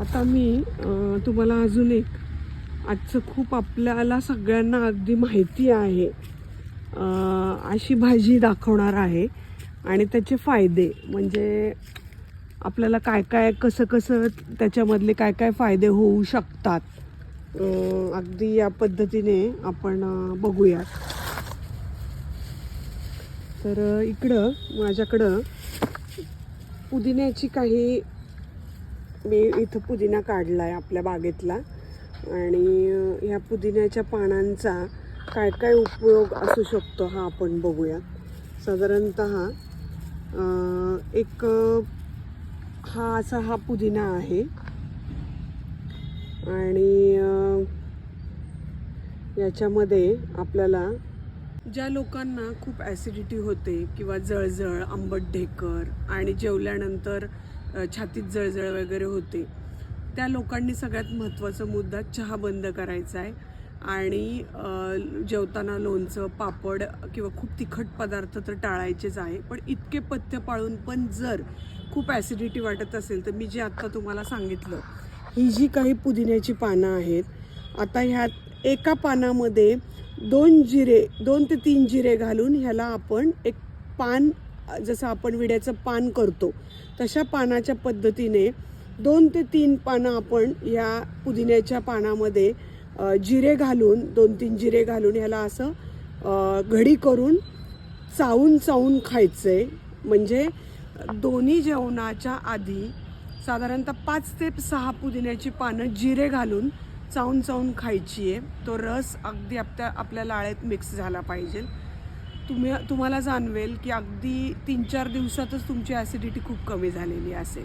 आता मी तुम्हाला अजून एक आजचं खूप आपल्याला सगळ्यांना अगदी माहिती आहे अशी भाजी दाखवणार आहे आणि त्याचे फायदे म्हणजे आपल्याला काय काय कसं कसं त्याच्यामधले काय काय फायदे होऊ शकतात अगदी या पद्धतीने आपण बघूयात. तर इकडं माझ्याकडं पुदिन्याची काही मी इथं पुदिना काढला आहे आपल्या बागेतला आणि ह्या पुदिन्याच्या पानांचा काय काय उपयोग असू शकतो हा आपण बघूयात. साधारणतः एक हा पुदिना आहे आणि याच्यामध्ये आपल्याला ज्या लोकांना खूप ॲसिडिटी होते किंवा जळजळ आंबट ढेकर आणि जेवल्यानंतर छातीत जळजळ वगैरे होते त्या लोकांनी सगळ्यात महत्त्वाचा मुद्दा चहा बंद करायचा आहे आणि जेवताना लोणचं पापड किंवा खूप तिखट पदार्थ तर टाळायचेच आहे. पण इतके पथ्य पाळून पण जर खूप ॲसिडिटी वाटत असेल तर मी जे आत्ता तुम्हाला सांगितलं ही जी काही पुदिन्याची पानं आहेत, आता ह्यात एका पानामध्ये 2 ते 3 जिरे घालून ह्याला आपण एक पान जसं आपण विड्याचं पान करतो तशा पानाच्या पद्धतीने 2 ते 3 पानं आपण या पुदिन्याच्या पानामध्ये जिरे घालून 2-3 जिरे घालून ह्याला असं घडी करून चावून खायचं आहे. म्हणजे दोन्ही जेवणाच्या आधी साधारणतः 5 ते 6 पुदिन्याची पानं जिरे घालून चावून खायची आहे. तो रस अगदी आपल्या लाळेत मिक्स झाला पाहिजे. तुम्हाला जाणवेल की अगदी 3-4 दिवसातच तुमची ॲसिडिटी खूप कमी झालेली असेल.